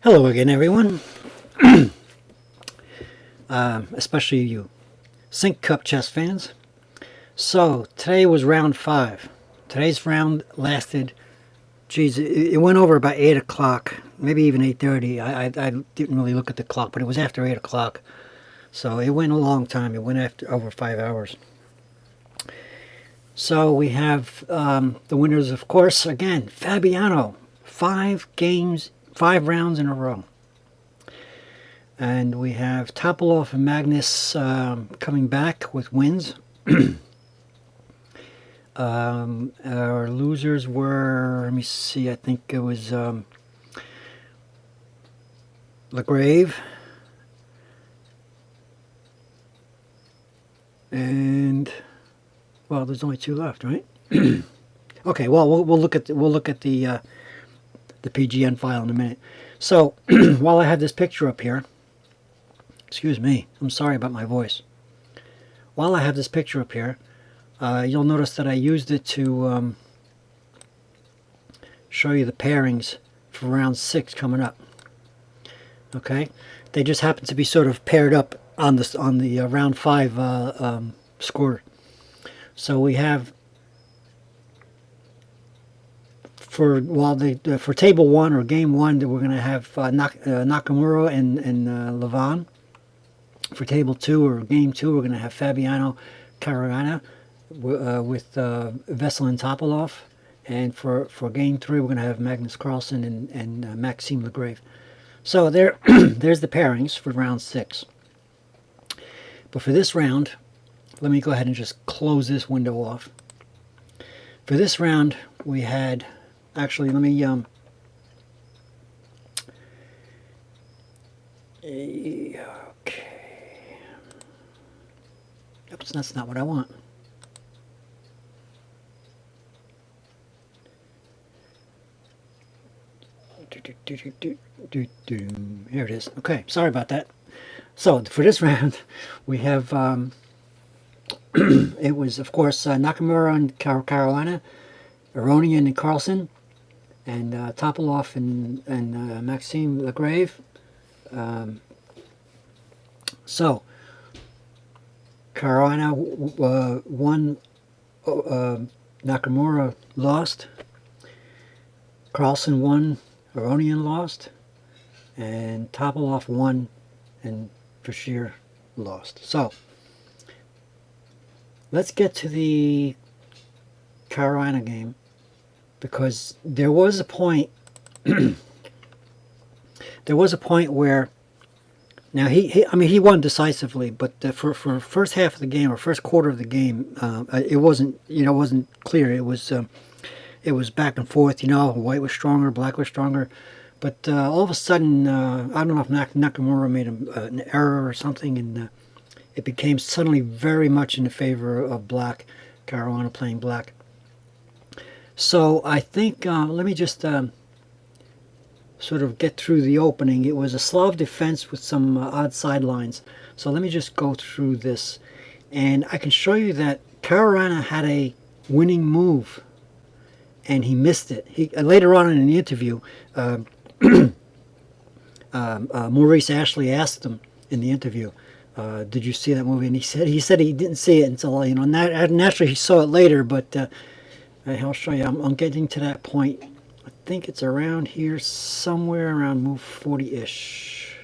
Hello again, everyone. Especially you SinqCup chess fans. So today was round 5. Today's round lasted, geez, it went over about 8 o'clock, maybe even 8:30. I didn't really look at the clock, but it was after 8 o'clock. So it went a long time. It went after over 5 hours. So we have the winners, of course, again, Fabiano. 5 games, 5 rounds in a row. And we have Topalov and Magnus coming back with wins. Our losers were, let me see, I think it was LaGrave and, well, there's only 2 left, right? Okay, well, we'll look at the PGN file in a minute. So while I have this picture up here, excuse me, I'm sorry about my voice. While I have this picture up here, you'll notice that I used it to show you the pairings for round 6 coming up. Okay, they just happen to be sort of paired up on the round 5 score. So we have for table 1 or game 1, we're going to have Nakamura and Levan. For table 2 or game 2, we're going to have Fabiano Caruana with Vesel and Topalov. And for game 3, we're going to have Magnus Carlsen and Maxime LaGrave. So there's the pairings for round 6. But for this round, let me go ahead and just close this window off. For this round, we had, actually, let me okay. Oops, that's not what I want. Here it is. Okay, sorry about that. So for this round, we have it was, of course, Nakamura and Carolina, Aronian and Carlsen, and Topalov and Maxime LaGrave. So Carolina won, Nakamura lost, Carlsen won, Aronian lost, and Topalov won, and Bashir lost. So let's get to the Carolina game, because there was a point where, now he won decisively, but for first half of the game or first quarter of the game, it wasn't clear. It was back and forth. White was stronger, black was stronger, but all of a sudden, I don't know if Nakamura made an error or something, and it became suddenly very much in the favor of black. Carolina playing black. So I think let me just sort of get through the opening. It was a Slav defense with some odd sidelines. So let me just go through this, and I can show you that Carolina had a winning move, and he missed it. He later on in the interview, Maurice Ashley asked him in the interview, "Did you see that movie?" And he said he didn't see it until naturally he saw it later. But I'll show you. I'm getting to that point. I think it's around here, somewhere around move 40-ish.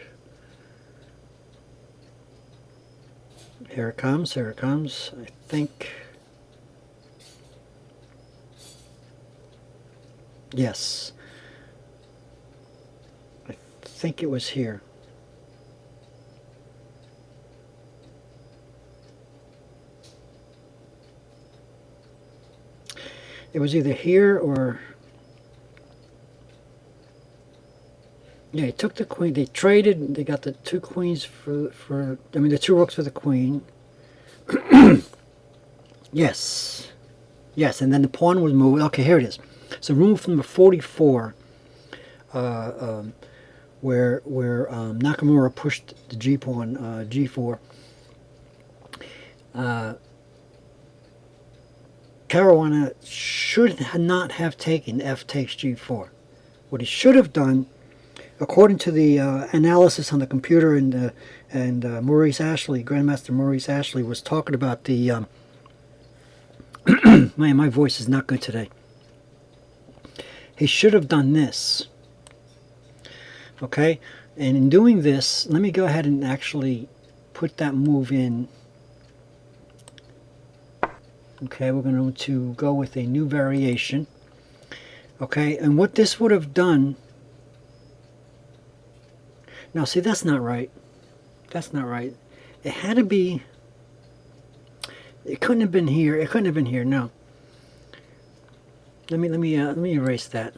Here it comes. I think. Yes. I think it was here. It was either here or... Yeah, he took the queen. They traded. They got the 2 queens the 2 rooks for the queen. Yes. Yes, and then the pawn was moved. Okay, here it is. So move from the 44, where Nakamura pushed the G pawn, G4. Carolina should not have taken F takes G4. What he should have done, according to the analysis on the computer, and Maurice Ashley, Grandmaster Maurice Ashley, was talking about the man, my voice is not good today. He should have done this. Okay, and in doing this, let me go ahead and actually put that move in. Okay, we're going to go with a new variation. Okay, and what this would have done... Now, see, that's not right. That's not right. It had to be... It couldn't have been here. It couldn't have been here. No. Let me erase that.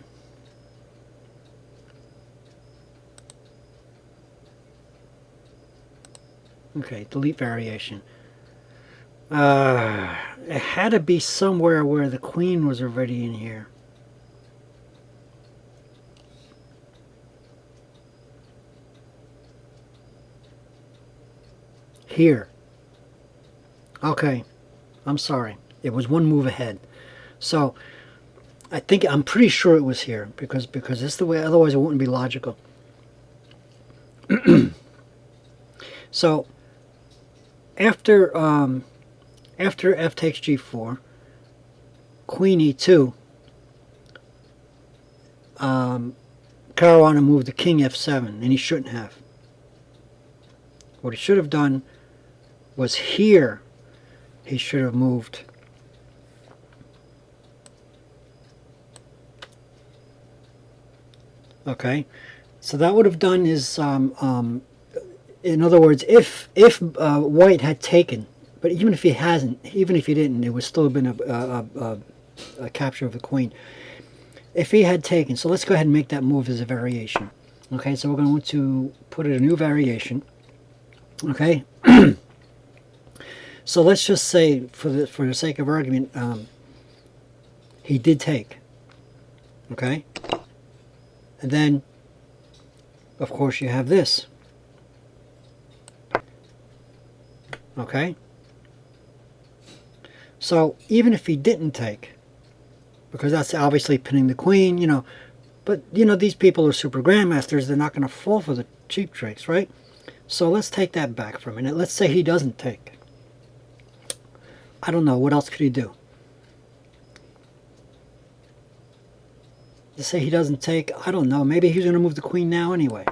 Okay, delete variation. It had to be somewhere where the queen was already in here. Here. Okay, I'm sorry. It was one move ahead. So I'm pretty sure it was here because this is the way. Otherwise, it wouldn't be logical. So after f takes g4, queen e2, Caruana moved the king f7, and he shouldn't have. What he should have done was here. He should have moved okay, so that would have done is in other words, if White had taken, but even if he hasn't, even if he didn't, it would still have been a capture of the queen. If he had taken, so let's go ahead and make that move as a variation. Okay, so we're going to put it a new variation. Okay, so let's just say, for the sake of argument, he did take. Okay, and then, of course, you have this. Okay, so even if he didn't take, because that's obviously pinning the queen, you know, but you know, these people are super grandmasters, they're not going to fall for the cheap tricks, right? So let's take that back for a minute. Let's say he doesn't take. I don't know, what else could he do? Let's say he doesn't take, I don't know, maybe he's going to move the queen now anyway.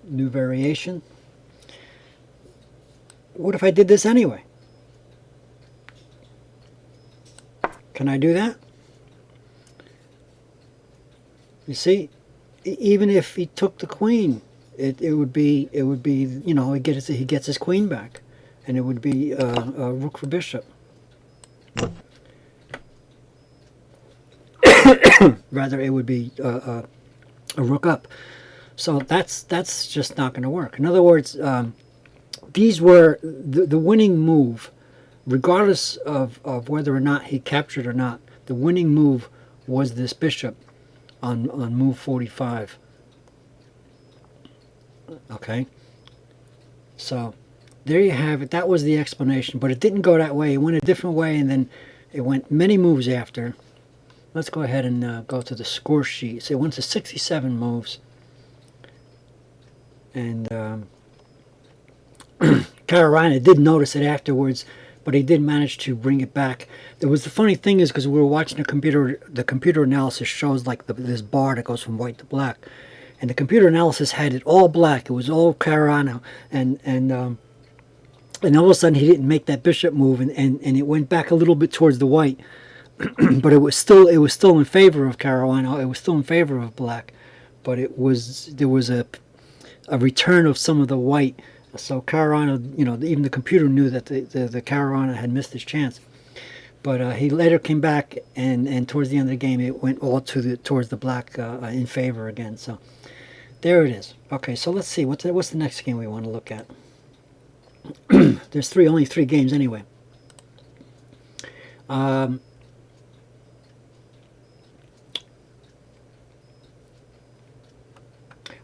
New variation. What if I did this anyway? Can I do that? You see, even if he took the queen, it would be you know, he gets his queen back, and it would be a rook for bishop. Rather, it would be a rook up. So that's just not going to work. In other words, these were the winning move, regardless of whether or not he captured or not. The winning move was this bishop on move 45. Okay, so there you have it. That was the explanation, but it didn't go that way. It went a different way, and then it went many moves after. Let's go ahead and go to the score sheet. So it went to 67 moves, and Caruana did notice it afterwards, but he did manage to bring it back. There was the funny thing is, because we were watching the computer analysis shows like this bar that goes from white to black, and the computer analysis had it all black. It was all Caruana, and all of a sudden he didn't make that bishop move, and it went back a little bit towards the white. But it was still in favor of Caruana. It was still in favor of black, but there was a return of some of the white. So Caruana, you know, even the computer knew that the Caruana had missed his chance. But he later came back, and towards the end of the game, it went all towards the black in favor again. So there it is. Okay, so let's see what's the next game we want to look at. There's only three games anyway.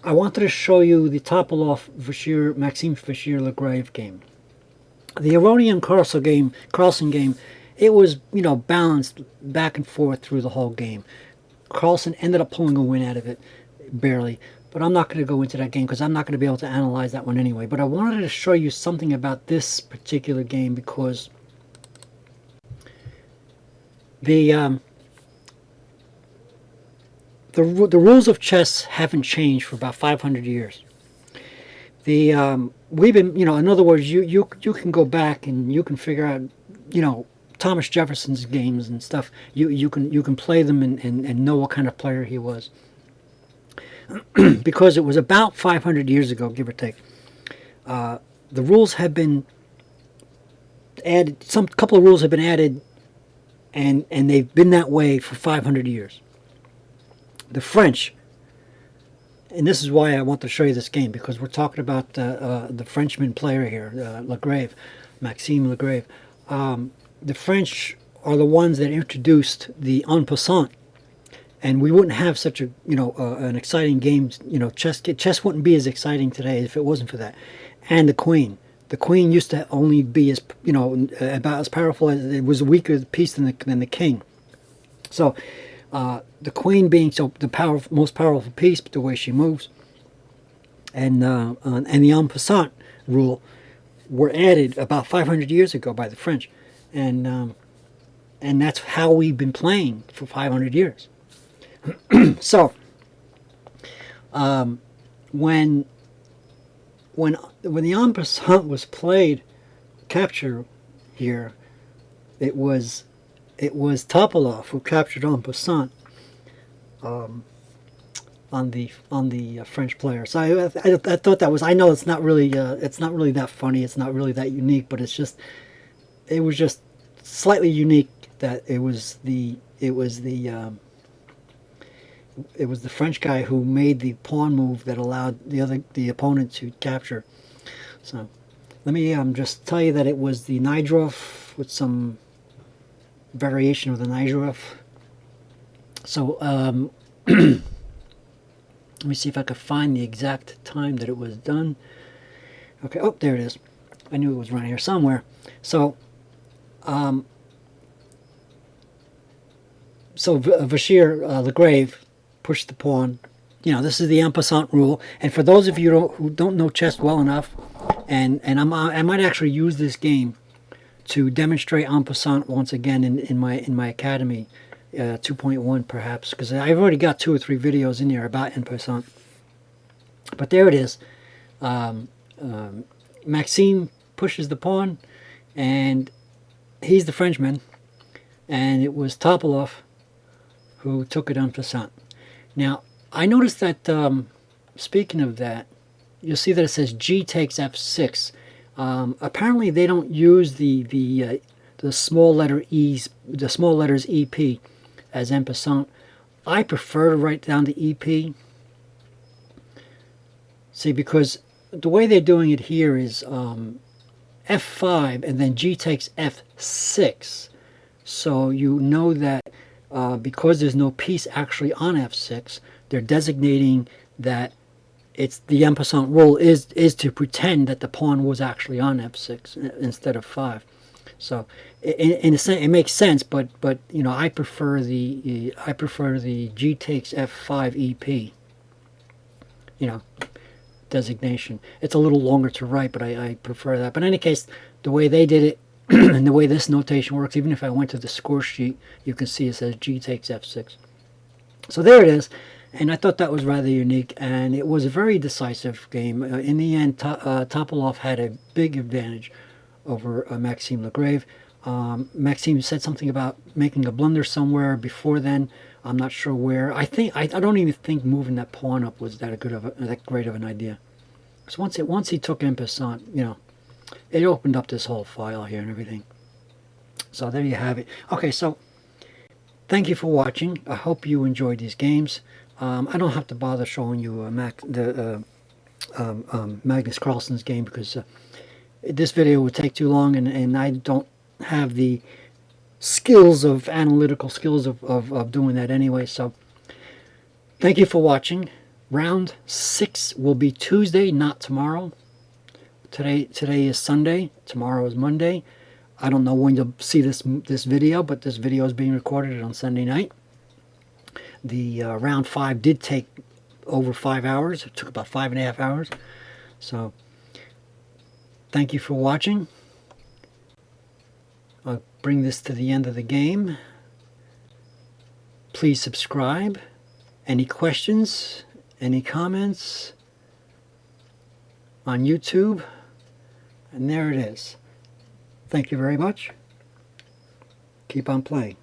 I wanted to show you the Topalov Maxime Fischer-Lagrave game. The Aronian Carlsen game, it was, you know, balanced back and forth through the whole game. Carlsen ended up pulling a win out of it. barely. But I'm not going to go into that game because I'm not going to be able to analyze that one anyway. But I wanted to show you something about this particular game because the rules of chess haven't changed for about 500 years. We've been, in other words, you can go back and you can figure out, Thomas Jefferson's games and stuff. You can play them and know what kind of player he was. Because it was about 500 years ago, give or take. The rules have been added. Some couple of rules have been added, and they've been that way for 500 years. The French, and this is why I want to show you this game, because we're talking about the Frenchman player here, Maxime Legrave. The French are the ones that introduced the En-Passant. And we wouldn't have such a, an exciting game, chess wouldn't be as exciting today if it wasn't for that. And the Queen. The Queen used to only be as, about as powerful as, it was a weaker piece than the King. So, the Queen being the most powerful piece, the way she moves, and the En-Passant rule were added about 500 years ago by the French. And that's how we've been playing for 500 years. So, when the En-Passant was played, capture here, it was Topalov who captured En-Passant on the French player. So I thought that was, I know it's not really that funny, it's not really that unique, but it was just slightly unique that it was the French guy who made the pawn move that allowed the opponent to capture. So let me just tell you that it was the Najdorf with some variation of the Najdorf. So let me see if I could find the exact time that it was done. Okay, oh, there it is. I knew it was around here somewhere. So Vachir Legrave pushed the pawn. This is the En-Passant rule. And for those of you who don't know chess well enough, and I might actually use this game to demonstrate En-Passant once again in my academy, 2.1 perhaps, because I've already got 2 or 3 videos in there about En-Passant. But there it is. Maxime pushes the pawn, and he's the Frenchman, and it was Topalov who took it En-Passant. Now, I noticed that, speaking of that, you'll see that it says G takes F6. Apparently, they don't use the small letter E's, the small letters EP as En-Passant. I prefer to write down the EP. See, because the way they're doing it here is F5 and then G takes F6. So you know that because there's no piece actually on F6, they're designating that it's the En-Passant rule is to pretend that the pawn was actually on F6 instead of 5. So in a sense, it makes sense, but I prefer the G takes F5 EP. Designation. It's a little longer to write, but I prefer that. But in any case, the way they did it and the way this notation works, even if I went to the score sheet, you can see it says G takes F6. So there it is. And I thought that was rather unique, and it was a very decisive game. In the end, Topalov had a big advantage over Maxime Legrave. Maxime said something about making a blunder somewhere before then. I'm not sure where. I don't even think moving that pawn up was that great of an idea. So once he took En-Passant, it opened up this whole file here and everything. So there you have it. Okay, so thank you for watching. I hope you enjoyed these games. I don't have to bother showing you Magnus Carlsen's game because this video would take too long, and I don't have the analytical skills of doing that anyway. So thank you for watching. Round 6 will be Tuesday, not tomorrow. Today is Sunday. Tomorrow is Monday. I don't know when you'll see this video, but this video is being recorded on Sunday night. The round 5 did take over 5 hours. It took about 5.5 hours. So thank you for watching. I'll bring this to the end of the game. Please subscribe. Any questions? Any comments? On YouTube? And there it is. Thank you very much. Keep on playing.